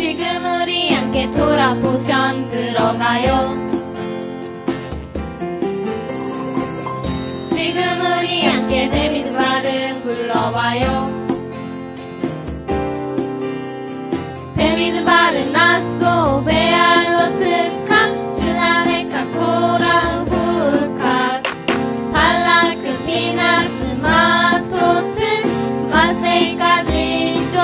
지금 우리 함께 토라 포션 들어가요. 지금 우리 함께 뱀이드바르 불러봐요. 뱀이드바르 나소 베알로 특카 슈나레카 코라 후카 발라크 피나스 마토트 마세까지죠.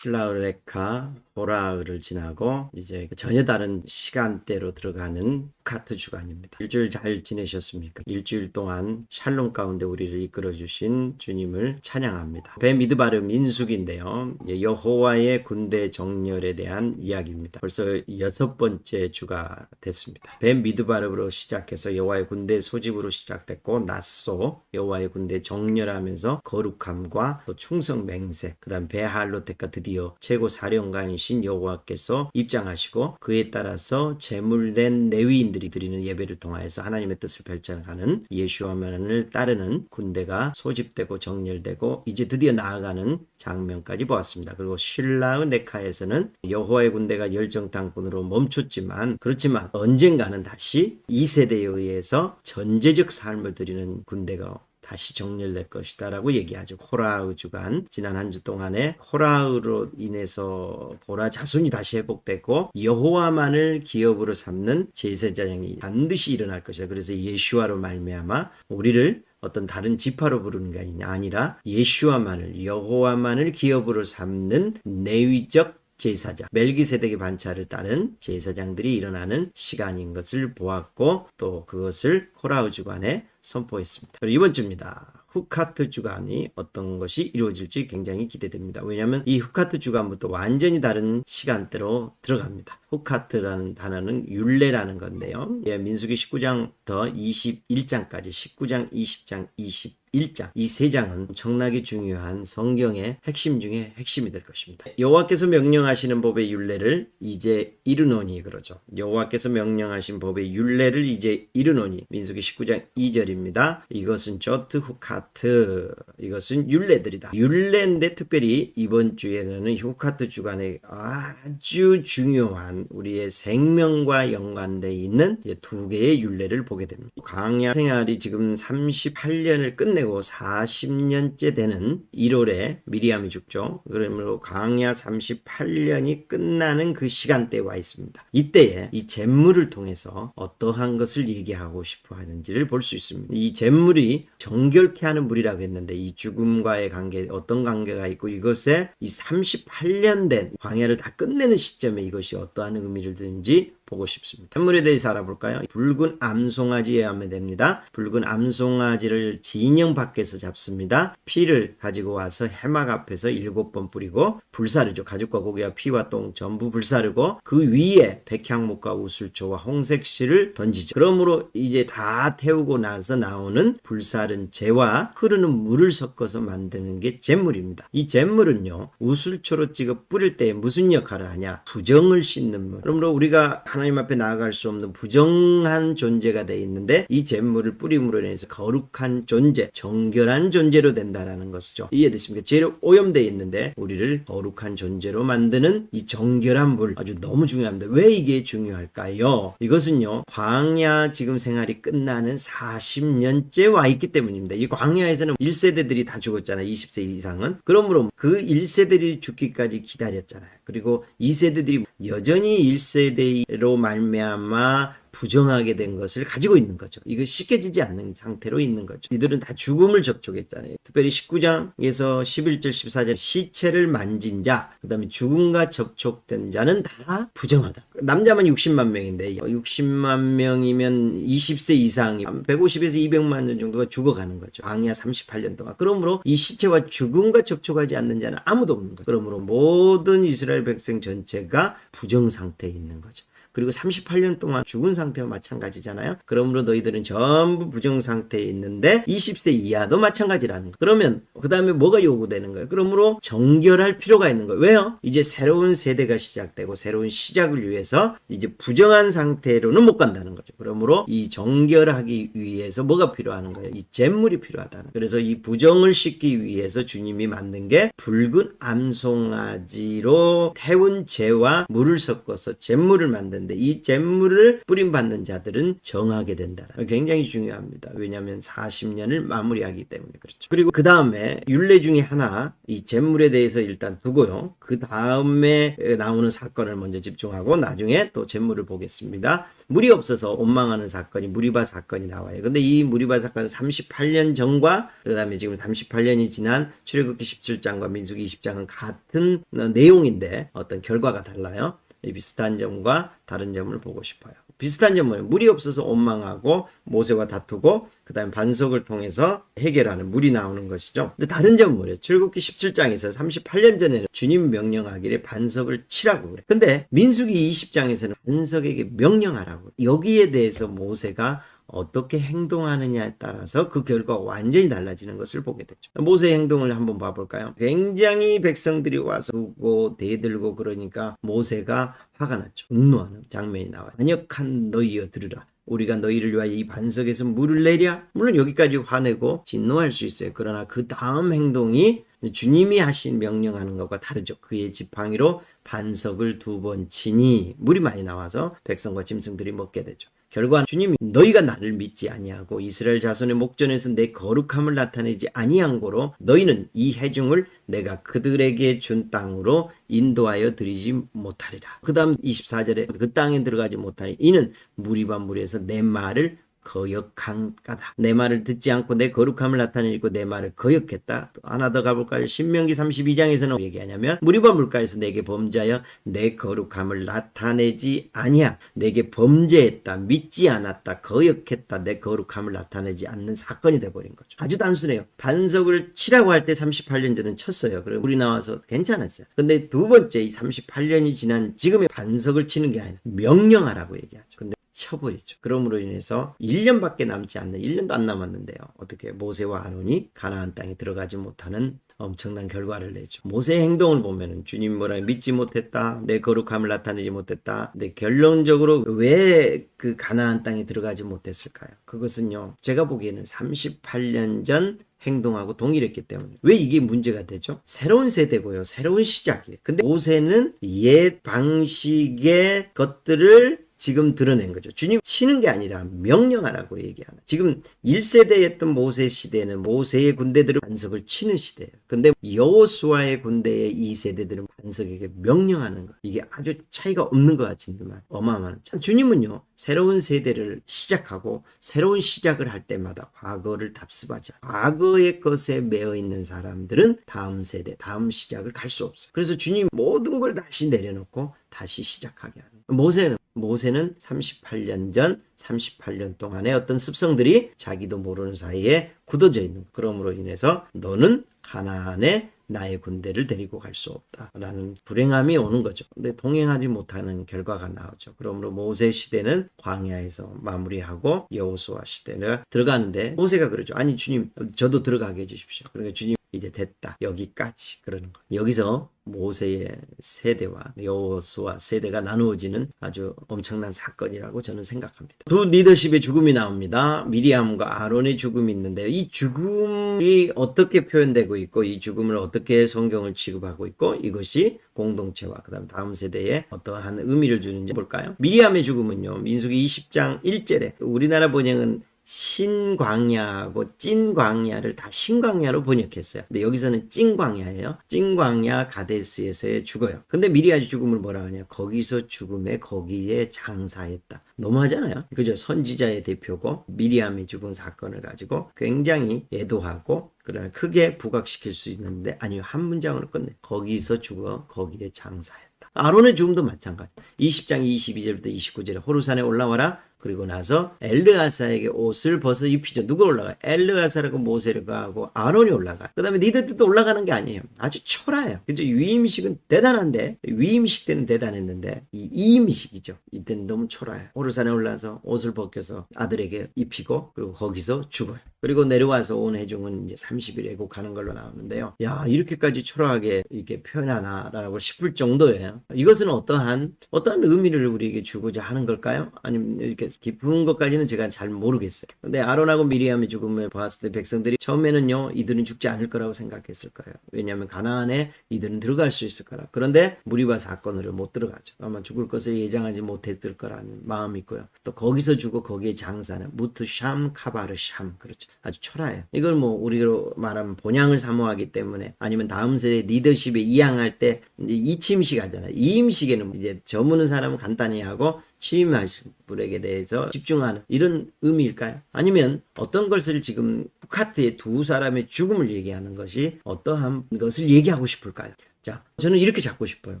슐라우레카 보라를 지나고 이제 전혀 다른 시간대로 들어가는 카트 주간입니다. 일주일 잘 지내셨습니까? 일주일 동안 샬롬 가운데 우리를 이끌어 주신 주님을 찬양합니다. 뱀이드바르 민숙인데요. 여호와의 군대 정렬에 대한 이야기입니다. 벌써 6번째 주가 됐습니다. 뱀이드바르로 시작해서 여호와의 군대 소집으로 시작됐고, 낫소 여호와의 군대 정렬하면서 거룩함과 또 충성 맹세, 그다음 베할로테카 드디어 최고 사령관이신 여호와께서 입장하시고 그에 따라서 제물된 레위인들이 드리는 예배를 통하여서 하나님의 뜻을 펼쳐가는 예수와만을 따르는 군대가 소집되고 정렬되고 이제 드디어 나아가는 장면까지 보았습니다. 그리고 슐라우네카에서는 여호와의 군대가 열정당군으로 멈췄지만, 그렇지만 언젠가는 다시 2세대에 의해서 전제적 삶을 드리는 군대가 다시 정렬될 것이다 라고 얘기하죠. 코라흐 주간, 지난 한 주 동안에 코라흐로 인해서 고라 자손이 다시 회복되고 여호와만을 기업으로 삼는 제사장이 반드시 일어날 것이다. 그래서 예슈아로 말미암아 우리를 어떤 다른 지파로 부르는 게 아니라 예슈아만을, 여호와만을 기업으로 삼는 내위적 제사장, 멜기세덱의 반차를 따른 제사장들이 일어나는 시간인 것을 보았고, 또 그것을 코라흐 주간에 선포했습니다. 그리고 이번 주입니다. 후카트 주간이 어떤 것이 이루어질지 굉장히 기대됩니다. 왜냐하면 이 후카트 주간부터 완전히 다른 시간대로 들어갑니다. 후카트라는 단어는 율례라는 건데요. 민수기 19장부터 21장까지 19장, 20장, 21장 이 세 장은 엄청나게 중요한 성경의 핵심 중에 핵심이 될 것입니다. 여호와께서 명령하시는 법의 율례를 이제 이르노니, 그러죠. 여호와께서 명령하신 법의 율례를 이제 이르노니, 민수기 19장 2절입니다. 이것은 조트 후카트, 이것은 율례들이다. 율례인데 특별히 이번 주에는 후카트 주간에 아주 중요한 우리의 생명과 연관되어 있는 두 개의 율례를 보게 됩니다. 광야 생활이 지금 38년을 끝내고 40년째 되는 1월에 미리암이 죽죠. 그러므로 광야 38년이 끝나는 그 시간대에 와 있습니다. 이때에 이 잿물을 통해서 어떠한 것을 얘기하고 싶어 하는지를 볼 수 있습니다. 이 잿물이 정결케 하는 물이라고 했는데 이 죽음과의 관계, 어떤 관계가 있고 이것에 이 38년 된 광야를 다 끝내는 시점에 이것이 어떠한 의미를 두는지 보고 싶습니다. 샘물에 대해서 알아볼까요? 붉은 암송아지에 하면 됩니다. 붉은 암송아지를 진영 밖에서 잡습니다. 피를 가지고 와서 해막 앞에서 7번 뿌리고 불사르죠. 가죽과 고기와 피와 똥 전부 불사르고 그 위에 백향목과 우슬초와 홍색실을 던지죠. 그러므로 이제 다 태우고 나서 나오는 불사른 재와 흐르는 물을 섞어서 만드는 게 잿물입니다. 이 잿물은요, 우슬초로 찍어 뿌릴 때 무슨 역할을 하냐? 부정을 씻는 물. 그러므로 우리가 하나님 앞에 나아갈 수 없는 부정한 존재가 되어 있는데 이 잿물을 뿌림으로 인해서 거룩한 존재, 정결한 존재로 된다라는 것이죠. 이해되십니까? 죄로 오염되어 있는데 우리를 거룩한 존재로 만드는 이 정결한 물, 아주 너무 중요합니다. 왜 이게 중요할까요? 이것은요, 광야 지금 생활이 끝나는 40년째 와 있기 때문입니다. 이 광야에서는 1세대들이 다 죽었잖아요. 20세 이상은. 그러므로 그 1세대들이 죽기까지 기다렸잖아요. 그리고 2세대들이 여전히 1세대로 말미암아 부정하게 된 것을 가지고 있는 거죠. 이거 씻겨지지 않는 상태로 있는 거죠. 이들은 다 죽음을 접촉했잖아요. 특별히 19장에서 11절 14절 시체를 만진 자, 그 다음에 죽음과 접촉된 자는 다 부정하다. 남자만 60만 명인데 60만 명이면 20세 이상이 150에서 200만 년 정도가 죽어가는 거죠. 광야 38년 동안. 그러므로 이 시체와 죽음과 접촉하지 않는 자는 아무도 없는 거죠. 그러므로 모든 이스라엘 백성 전체가 부정 상태에 있는 거죠. 그리고 38년 동안 죽은 상태와 마찬가지잖아요. 그러므로 너희들은 전부 부정 상태에 있는데 20세 이하도 마찬가지라는 거. 그러면 그 다음에 뭐가 요구되는 거예요? 그러므로 정결할 필요가 있는 거예요. 왜요? 이제 새로운 세대가 시작되고 새로운 시작을 위해서 이제 부정한 상태로는 못 간다는 거죠. 그러므로 이 정결하기 위해서 뭐가 필요한 거예요? 이 잿물이 필요하다는 거예요. 그래서 이 부정을 씻기 위해서 주님이 만든 게 붉은 암송아지로 태운 재와 물을 섞어서 잿물을 만드는데 이 잿물을 뿌림받는 자들은 정하게 된다. 굉장히 중요합니다. 왜냐하면 40년을 마무리하기 때문에 그렇죠. 그리고 그 다음에 율례 중에 하나 이 잿물에 대해서 일단 두고요. 그 다음에 나오는 사건을 먼저 집중하고 나중에 또 잿물을 보겠습니다. 물이 없어서 원망하는 사건이 무리바 사건이 나와요. 근데 이 무리바 사건은 38년 전과 그 다음에 지금 38년이 지난 출애굽기 17장과 민수기 20장은 같은 내용인데 어떤 결과가 달라요. 비슷한 점과 다른 점을 보고 싶어요. 비슷한 점은 물이 없어서 원망하고 모세와 다투고 그 다음에 반석을 통해서 해결하는 물이 나오는 것이죠. 근데 다른 점은 뭐예요? 출애굽기 17장에서 38년 전에는 주님 명령하기를 반석을 치라고 그래. 근데 민수기 20장에서는 반석에게 명령하라고. 여기에 대해서 모세가 어떻게 행동하느냐에 따라서 그 결과가 완전히 달라지는 것을 보게 되죠. 모세의 행동을 한번 봐볼까요? 굉장히 백성들이 와서 우고 대들고 그러니까 모세가 화가 났죠. 분노하는 장면이 나와요. 반역한 너희여 들으라. 우리가 너희를 위하여 이 반석에서 물을 내랴? 물론 여기까지 화내고 진노할 수 있어요. 그러나 그 다음 행동이 주님이 하신 명령하는 것과 다르죠. 그의 지팡이로 반석을 2번 치니 물이 많이 나와서 백성과 짐승들이 먹게 되죠. 결과는 주님이 너희가 나를 믿지 아니하고 이스라엘 자손의 목전에서 내 거룩함을 나타내지 아니한 고로 너희는 이 회중을 내가 그들에게 준 땅으로 인도하여 드리지 못하리라. 그 다음 24절에 그 땅에 들어가지 못하니 이는 무리바 무리에서 내 말을 거역한 까다. 내 말을 듣지 않고 내 거룩함을 나타내고 내 말을 거역했다. 또 하나 더 가볼까요? 신명기 32장에서는 얘기하냐면 무리바 물가에서 내게 범죄하여 내 거룩함을 나타내지 아니야. 내게 범죄했다. 믿지 않았다. 거역했다. 내 거룩함을 나타내지 않는 사건이 돼버린 거죠. 아주 단순해요. 반석을 치라고 할 때 38년 전은 쳤어요. 그리고 물이 나와서 괜찮았어요. 근데 두 번째 이 38년이 지난 지금의 반석을 치는 게 아니라 명령하라고 얘기하죠. 근데 쳐버리죠. 그러므로 인해서 1년밖에 남지 않는 1년도 안 남았는데요. 어떻게 모세와 아론이 가나안 땅에 들어가지 못하는 엄청난 결과를 내죠. 모세의 행동을 보면은 주님 뭐라 믿지 못했다. 내 거룩함을 나타내지 못했다. 근데 결론적으로 왜 그 가나안 땅에 들어가지 못했을까요? 그것은요. 제가 보기에는 38년 전 행동하고 동일했기 때문에. 왜 이게 문제가 되죠? 새로운 세대고요. 새로운 시작이에요. 근데 모세는 옛 방식의 것들을 지금 드러낸 거죠. 주님 치는 게 아니라 명령하라고 얘기하는. 지금 1세대였던 모세 시대는 모세의 군대들은 반석을 치는 시대예요. 근데 여호수아의 군대의 2세대들은 반석에게 명령하는 거. 이게 아주 차이가 없는 것 같지만 어마어마한. 참 주님은요. 새로운 세대를 시작하고 새로운 시작을 할 때마다 과거를 답습하지 않아요. 과거의 것에 매여 있는 사람들은 다음 세대, 다음 시작을 갈 수 없어요. 그래서 주님 모든 걸 다시 내려놓고 다시 시작하게 하는 거예요. 모세는 38년 전 38년 동안의 어떤 습성들이 자기도 모르는 사이에 굳어져 있는 거예요. 그러므로 인해서 너는 가나안에 나의 군대를 데리고 갈 수 없다라는 불행함이 오는 거죠. 근데 동행하지 못하는 결과가 나오죠. 그러므로 모세 시대는 광야에서 마무리하고 여호수아 시대는 들어가는데 모세가 그러죠. 아니 주님 저도 들어가게 해주십시오. 그러니까 주님 이제 됐다. 여기까지 그러는 거예요. 여기서 모세의 세대와 여호수아 세대가 나누어지는 아주 엄청난 사건이라고 저는 생각합니다. 두 리더십의 죽음이 나옵니다. 미리암과 아론의 죽음이 있는데 이 죽음이 어떻게 표현되고 있고 이 죽음을 어떻게 성경을 취급하고 있고 이것이 공동체와 그다음 다음 세대에 어떠한 의미를 주는지 볼까요? 미리암의 죽음은요. 민수기 20장 1절에 우리나라 번역은 신광야하고 찐광야를 다 신광야로 번역했어요. 근데 여기서는 찐광야예요. 찐광야 가데스에서의 죽어요. 근데 미리아의 죽음을 뭐라 하냐? 거기서 죽음에 거기에 장사했다. 너무하잖아요. 그죠? 선지자의 대표고 미리암이 죽은 사건을 가지고 굉장히 애도하고 그다음에 크게 부각시킬 수 있는데 아니요. 한 문장으로 끝내. 거기서 죽어 거기에 장사했다. 아론의 죽음도 마찬가지. 20장 22절부터 29절에 호르산에 올라와라. 그리고 나서 엘르아사에게 옷을 벗어 입히죠. 누가 올라가요? 엘르아사라고 모세가 하고 아론이 올라가요. 그 다음에 니들도 올라가는 게 아니에요. 아주 초라해요. 그죠? 위임식은 대단한데, 위임식 때는 대단했는데 이 이임식이죠. 이때는 너무 초라해요. 호르산에 올라서 옷을 벗겨서 아들에게 입히고 그리고 거기서 죽어요. 그리고 내려와서 온 회중은 이제 30일 애국하는 걸로 나오는데요. 야, 이렇게까지 초라하게 이렇게 표현하나라고 싶을 정도예요. 이것은 어떠한 의미를 우리에게 주고자 하는 걸까요? 아니면 이렇게 깊은 것까지는 제가 잘 모르겠어요. 근데 아론하고 미리암의 죽음을 봤을 때 백성들이 처음에는요, 이들은 죽지 않을 거라고 생각했을 거예요. 왜냐하면 가나안에 이들은 들어갈 수 있을 거라. 그런데 무리바 사건으로 못 들어가죠. 아마 죽을 것을 예상하지 못했을 거라는 마음이 있고요. 또 거기서 죽고 거기에 장사는 무트 샴 카바르 샴, 그렇죠. 아주 초라해요. 이걸 뭐 우리로 말하면 본향을 사모하기 때문에, 아니면 다음 세대 리더십에 이양할 때 이침식 하잖아요. 이임식에는 이제 저무는 사람은 간단히 하고 취임하신 분에게 대해서 집중하는 이런 의미일까요? 아니면 어떤 것을 지금 후카트의 두 사람의 죽음을 얘기하는 것이 어떠한 것을 얘기하고 싶을까요? 자, 저는 이렇게 잡고 싶어요.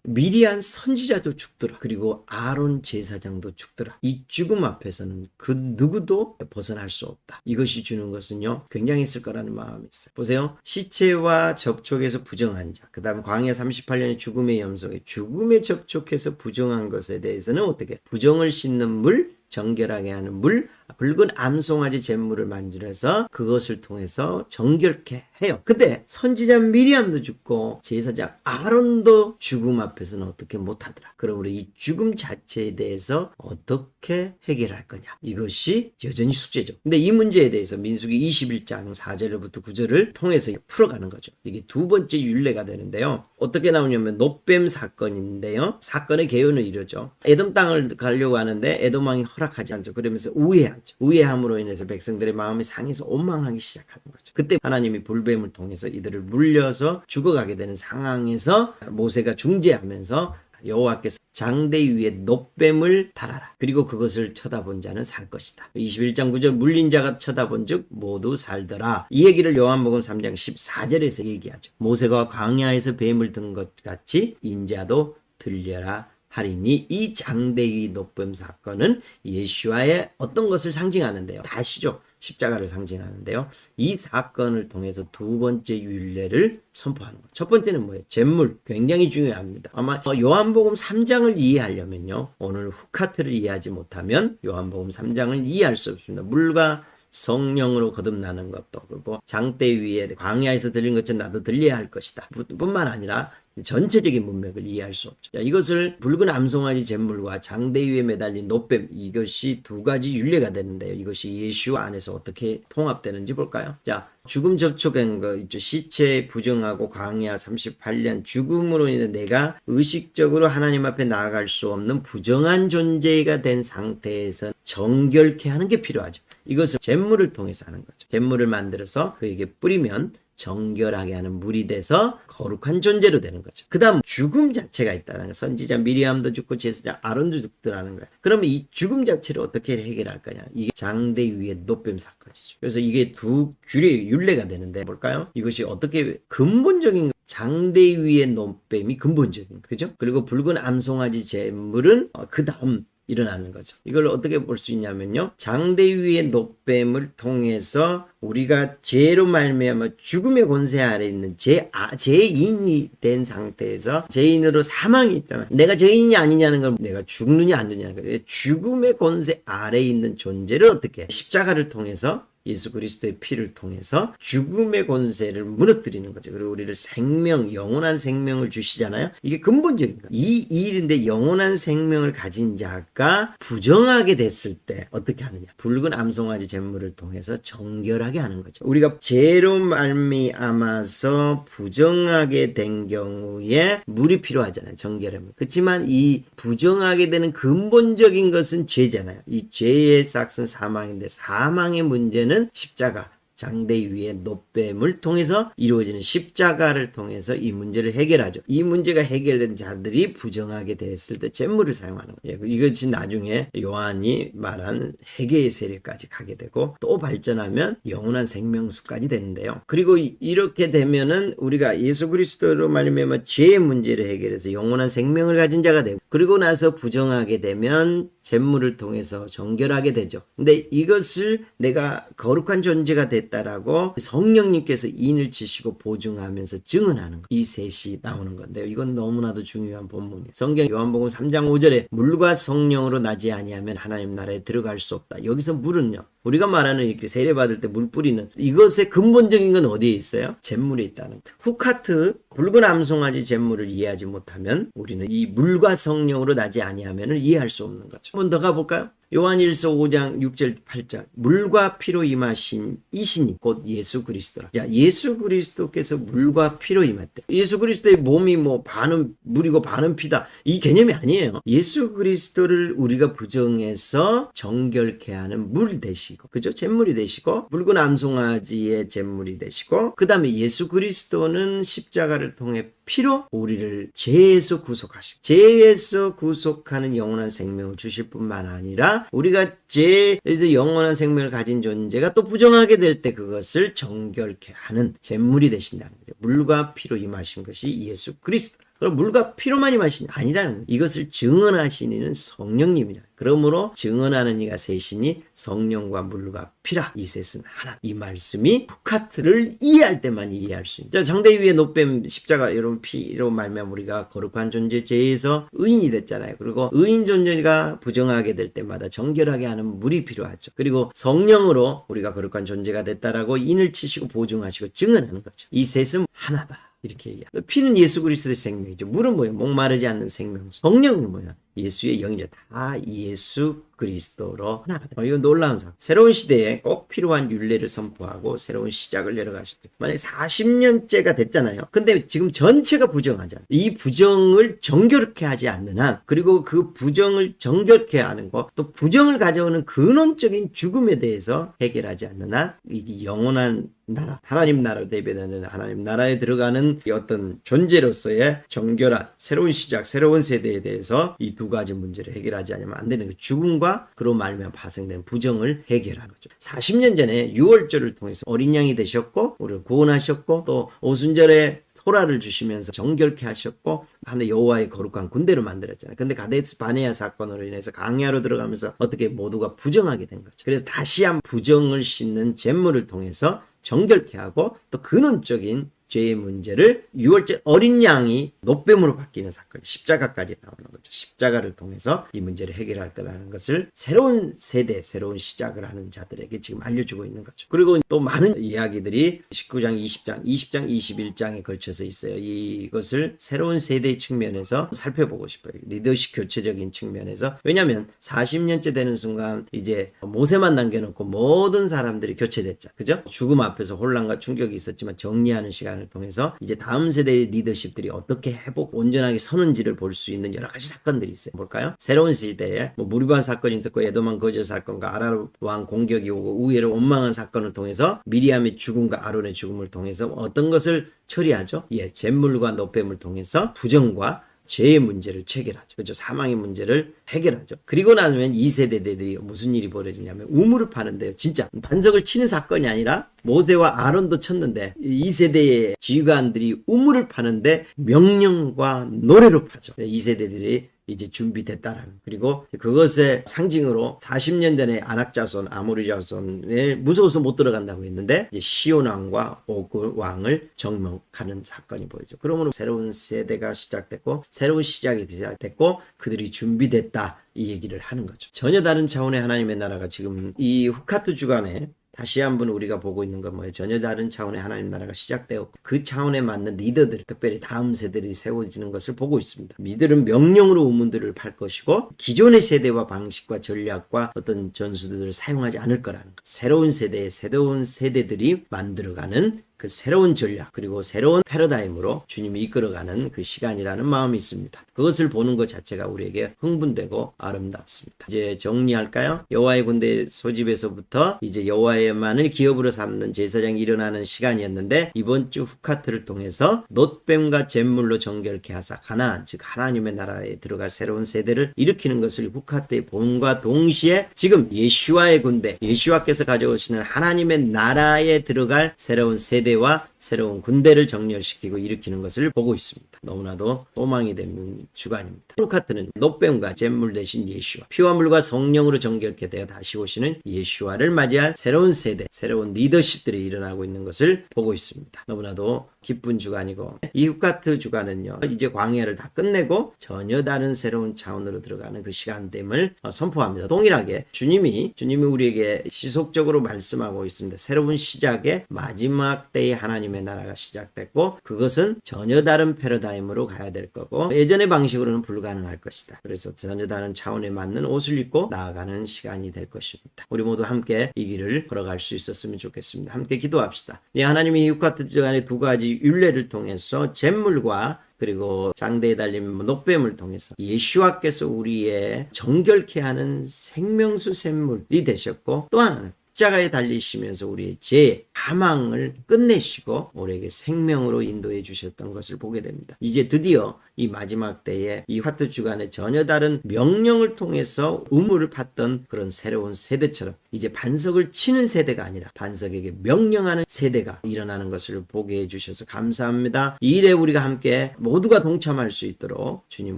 미리안 선지자도 죽더라. 그리고 아론 제사장도 죽더라. 이 죽음 앞에서는 그 누구도 벗어날 수 없다. 이것이 주는 것은요, 굉장히 있을 거라는 마음이 있어요. 보세요. 시체와 접촉해서 부정한 자, 그 다음 광야 38년의 죽음의 염소에 죽음에 접촉해서 부정한 것에 대해서는 어떻게? 부정을 씻는 물, 정결하게 하는 물, 붉은 암송아지 잿물을 만들어서 그것을 통해서 정결케 해요. 근데 선지자 미리암도 죽고 제사장 아론도 죽음 앞에서는 어떻게 못하더라. 그럼 우리 이 죽음 자체에 대해서 어떻게 해결할 거냐, 이것이 여전히 숙제죠. 근데 이 문제에 대해서 민수기 21장 4절부터 9절을 통해서 풀어가는 거죠. 이게 두 번째 율례가 되는데요. 어떻게 나오냐면 노뱀 사건인데요. 사건의 개요는 이러죠. 에돔 땅을 가려고 하는데 에돔 왕이 허락하지 않죠. 그러면서 우회하죠. 우회함으로 인해서 백성들의 마음이 상해서 원망하기 시작하는 거죠. 그때 하나님이 불뱀을 통해서 이들을 물려서 죽어가게 되는 상황에서 모세가 중재하면서 여호와께서 장대 위에 노뱀을 달아라. 그리고 그것을 쳐다본 자는 살 것이다. 21장 9절 물린 자가 쳐다본 즉 모두 살더라. 이 얘기를 요한복음 3장 14절에서 얘기하죠. 모세가 광야에서 뱀을 든 것 같이 인자도 들려라 하리니, 이 장대위 노뱀 사건은 예수와의 어떤 것을 상징하는데요. 다시죠. 십자가를 상징하는데요. 이 사건을 통해서 두 번째 율례를 선포하는 것. 첫 번째는 뭐예요? 잿물. 굉장히 중요합니다. 아마 요한복음 3장을 이해하려면요, 오늘 후카트를 이해하지 못하면 요한복음 3장을 이해할 수 없습니다. 물과 성령으로 거듭나는 것도, 그리고 장대 위에 광야에서 들린 것처럼 나도 들려야 할 것이다 뿐만 아니라 전체적인 문맥을 이해할 수 없죠. 자, 이것을 붉은 암송아지 잿물과 장대 위에 매달린 노뱀, 이것이 두 가지 율례가 되는데요. 이것이 예수 안에서 어떻게 통합되는지 볼까요? 자, 죽음 접촉한 거 있죠. 시체 부정하고 광야 38년 죽음으로 인해 내가 의식적으로 하나님 앞에 나아갈 수 없는 부정한 존재가 된 상태에서 정결케 하는 게 필요하죠. 이것을 잿물을 통해서 하는 거죠. 잿물을 만들어서 그에게 뿌리면 정결하게 하는 물이 돼서 거룩한 존재로 되는 거죠. 그 다음 죽음 자체가 있다는 거예요. 선지자 미리암도 죽고 제사장 아론도 죽더라는 거예요. 그러면 이 죽음 자체를 어떻게 해결할 거냐, 이게 장대 위의 노뱀 사건이죠. 그래서 이게 두 율례가 되는데 볼까요? 이것이 어떻게 근본적인, 장대 위의 노뱀이 근본적인, 그죠? 그리고 붉은 암송아지 잿물은 그 다음 일어나는 거죠. 이걸 어떻게 볼 수 있냐면요, 장대 위의 노뱀을 통해서 우리가 죄로 말미암아 죽음의 권세 아래 있는 죄인이 된 상태에서, 죄인으로 사망이 있잖아요. 내가 죄인이 아니냐는 건 내가 죽느냐 안 죽느냐는 거예요. 죽음의 권세 아래 있는 존재를 어떻게 십자가를 통해서, 예수 그리스도의 피를 통해서 죽음의 권세를 무너뜨리는 거죠. 그리고 우리를 생명, 영원한 생명을 주시잖아요. 이게 근본적인 거예요. 이 일인데 영원한 생명을 가진 자가 부정하게 됐을 때 어떻게 하느냐, 붉은 암송아지 잿물을 통해서 정결하게 하는 거죠. 우리가 죄로 말미암아서 부정하게 된 경우에 물이 필요하잖아요. 정결함은. 그렇지만 이 부정하게 되는 근본적인 것은 죄잖아요. 이 죄의 싹은 사망인데, 사망의 문제는 십자가, 장대 위의 노뱀을 통해서 이루어지는 십자가를 통해서 이 문제를 해결하죠. 이 문제가 해결된 자들이 부정하게 됐을 때 잿물을 사용하는 거예요. 이것이 나중에 요한이 말한 회개의 세례까지 가게 되고, 또 발전하면 영원한 생명수까지 되는데요. 그리고 이렇게 되면은 우리가 예수 그리스도로 말미암아 죄의 문제를 해결해서 영원한 생명을 가진 자가 되고, 그리고 나서 부정하게 되면 재물을 통해서 정결하게 되죠. 근데 이것을 내가 거룩한 존재가 됐다라고 성령님께서 인을 치시고 보증하면서 증언하는 것. 이 셋이 나오는 건데요. 이건 너무나도 중요한 본문이에요. 성경 요한복음 3장 5절에 물과 성령으로 나지 아니하면 하나님 나라에 들어갈 수 없다. 여기서 물은요. 우리가 말하는 이렇게 세례 받을 때 물 뿌리는 이것의 근본적인 건 어디에 있어요? 잼물에 있다는 거예요. 후카트 붉은 암송아지 잼물을 이해하지 못하면 우리는 이 물과 성령으로 나지 아니하면 이해할 수 없는 거죠. 한 번 더 가볼까요? 요한일서 5장 6절 8절 물과 피로 임하신 이신이 곧 예수 그리스도라. 자, 예수 그리스도께서 물과 피로 임했대. 예수 그리스도의 몸이 뭐 반은 물이고 반은 피다. 이 개념이 아니에요. 예수 그리스도를 우리가 부정해서 정결케 하는 물 되시고, 그죠? 잿물이 되시고, 붉은 암송아지의 잿물이 되시고, 그 다음에 예수 그리스도는 십자가를 통해 피로 우리를 죄에서 구속하시고, 죄에서 구속하는 영원한 생명을 주실 뿐만 아니라 우리가 죄에서 영원한 생명을 가진 존재가 또 부정하게 될 때 그것을 정결케 하는 잿물이 되신다는 거죠. 물과 피로 임하신 것이 예수 그리스도. 그럼 물과 피로만 임하신 아니라는 거예요. 이것을 증언하시는 이는 성령님이라. 그러므로 증언하는 이가 셋이니 성령과 물과 피라. 이 셋은 하나. 이 말씀이 후카트를 이해할 때만 이해할 수 있는. 자, 장대 위에 노뱀 십자가 여러분 피로 말미암아 우리가 거룩한 존재 죄에서 의인이 됐잖아요. 그리고 의인 존재가 부정하게 될 때마다 정결하게 하는 물이 필요하죠. 그리고 성령으로 우리가 거룩한 존재가 됐다라고 인을 치시고 보증하시고 증언하는 거죠. 이 셋은 하나다. 이렇게 얘기해요. 피는 예수 그리스도의 생명이죠. 물은 뭐예요? 목마르지 않는 생명. 성령은 뭐야? 예수의 영이죠. 다 예수 그리스도로 하나가 돼. 이거 놀라운 사람. 새로운 시대에 꼭 필요한 율례를 선포하고 새로운 시작을 열어가실 때. 만약에 40년째가 됐잖아요. 근데 지금 전체가 부정하잖아요. 이 부정을 정결케 하지 않는 한, 그리고 그 부정을 정결케 하는 것, 또 부정을 가져오는 근원적인 죽음에 대해서 해결하지 않는 한, 이 영원한 나라, 하나님 나라로 대변하는 하나님 나라에 들어가는 이 어떤 존재로서의 정결한 새로운 시작, 새로운 세대에 대해서 이 두 가지 문제를 해결하지 않으면 안 되는 거. 죽음과 그로 말미암아 발생된 부정을 해결하는 거죠. 40년 전에 유월절을 통해서 어린 양이 되셨고 우리를 구원하셨고 또 오순절에 토라를 주시면서 정결케 하셨고 하늘 여호와의 거룩한 군대를 만들었잖아요. 근데 가데스 바네아 사건으로 인해서 강야로 들어가면서 어떻게 모두가 부정하게 된 거죠. 그래서 다시 한 부정을 씻는 잿물을 통해서 정결케 하고 또 근원적인 죄의 문제를 유월절 어린 양이 노뱀으로 바뀌는 사건, 십자가까지 나오는 거죠. 십자가를 통해서 이 문제를 해결할 거라는 것을 새로운 세대, 새로운 시작을 하는 자들에게 지금 알려주고 있는 거죠. 그리고 또 많은 이야기들이 19장, 20장, 21장에 걸쳐서 있어요. 이것을 새로운 세대의 측면에서 살펴보고 싶어요. 리더십 교체적인 측면에서. 왜냐하면 40년째 되는 순간 이제 모세만 남겨놓고 모든 사람들이 교체됐죠. 그죠? 죽음 앞에서 혼란과 충격이 있었지만 정리하는 시간을 통해서 이제 다음 세대의 리더십들이 어떻게 회복 온전하게 서는지를 볼 수 있는 여러 가지 사건들이 있어요. 볼까요? 새로운 시대에 무리반 사건이 있었고 에돔왕 거저 사건과 아람 왕 공격이 오고 우위를 원망한 사건을 통해서 미리암의 죽음과 아론의 죽음을 통해서 어떤 것을 처리하죠? 잿물과 노뱀을 통해서 부정과 죄의 문제를 체결하죠. 그렇죠? 사망의 문제를 해결하죠. 그리고 나면 2세대들이 무슨 일이 벌어지냐면 우물을 파는데요. 진짜 반석을 치는 사건이 아니라 모세와 아론도 쳤는데 2세대의 지휘관들이 우물을 파는데 명령과 노래로 파죠. 2세대들이 이제 준비됐다라는. 그리고 그것의 상징으로 40년 전에 아낙 자손, 아모리 자손을 무서워서 못 들어간다고 했는데 이제 시온 왕과 오그 왕을 정복하는 사건이 보이죠. 그러므로 새로운 세대가 시작됐고 새로운 시작이 시작됐고 그들이 준비됐다 이 얘기를 하는 거죠. 전혀 다른 차원의 하나님의 나라가 지금 이 후카트 주간에 다시 한번 우리가 보고 있는 건 뭐예요? 전혀 다른 차원의 하나님 나라가 시작되었고 그 차원에 맞는 리더들, 특별히 다음 세대들이 세워지는 것을 보고 있습니다. 이들은 명령으로 우문들을 팔 것이고 기존의 세대와 방식과 전략과 어떤 전술들을 사용하지 않을 거라는 것. 새로운 세대의 새로운 세대들이 만들어가는 그 새로운 전략 그리고 새로운 패러다임으로 주님이 이끌어가는 그 시간이라는 마음이 있습니다. 그것을 보는 것 자체가 우리에게 흥분되고 아름답습니다. 이제 정리할까요? 여호와의 군대 소집에서부터 이제 여호와의만을 기업으로 삼는 제사장이 일어나는 시간이었는데 이번 주 후카트를 통해서 놋뱀과 잿물로 정결케 하사 가나안 즉 하나님의 나라에 들어갈 새로운 세대를 일으키는 것을 후카트의 본과 동시에 지금 예수와의 군대 예수와께서 가져오시는 하나님의 나라에 들어갈 새로운 세대 와 새로운 군대를 정렬시키고 일으키는 것을 보고 있습니다. 너무나도 소망이 되는 주간입니다. 후카트는 노뱀과 잿물 대신 예수와, 피와 물과 성령으로 정결케 되어 다시 오시는 예수와를 맞이할 새로운 세대, 새로운 리더십들이 일어나고 있는 것을 보고 있습니다. 너무나도 기쁜 주간이고, 이 후카트 주간은요, 이제 광야를 다 끝내고 전혀 다른 새로운 차원으로 들어가는 그 시간됨을 선포합니다. 동일하게 주님이 우리에게 지속적으로 말씀하고 있습니다. 새로운 시작의 마지막 때에 하나님의 나라가 시작됐고, 그것은 전혀 다른 패러다임으로 가야 될 거고, 예전의 방식으로는 불가능할 것이다. 그래서 전혀 다른 차원에 맞는 옷을 입고 나아가는 시간이 될 것입니다. 우리 모두 함께 이 길을 걸어갈 수 있었으면 좋겠습니다. 함께 기도합시다. 하나님이 유카트 주간의 두 가지 율례를 통해서 잿물과 그리고 장대에 달린 녹뱀을 통해서 예수와께서 우리의 정결케 하는 생명수 샘물이 되셨고, 또 하나는 십자가에 달리시면서 우리의 죄, 사망을 끝내시고 우리에게 생명으로 인도해 주셨던 것을 보게 됩니다. 이제 드디어 이 마지막 때에 이 화투 주간에 전혀 다른 명령을 통해서 우물을 팠던 그런 새로운 세대처럼 이제 반석을 치는 세대가 아니라 반석에게 명령하는 세대가 일어나는 것을 보게 해주셔서 감사합니다. 이 일에 우리가 함께 모두가 동참할 수 있도록 주님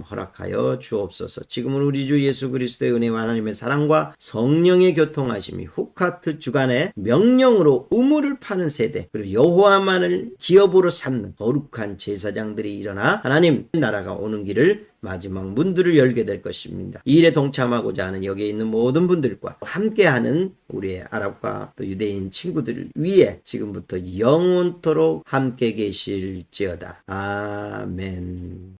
허락하여 주옵소서. 지금은 우리 주 예수 그리스도의 은혜와 하나님의 사랑과 성령의 교통하심이 후카트 주간에 명령으로 우물을 파는 세대, 그리고 여호와만을 기업으로 삼는 거룩한 제사장들이 일어나 하나님 나라가 오는 길을, 마지막 문들을 열게 될 것입니다. 이 일에 동참하고자 하는 여기에 있는 모든 분들과 함께하는 우리의 아랍과 또 유대인 친구들 위에 지금부터 영원토록 함께 계실지어다. 아멘.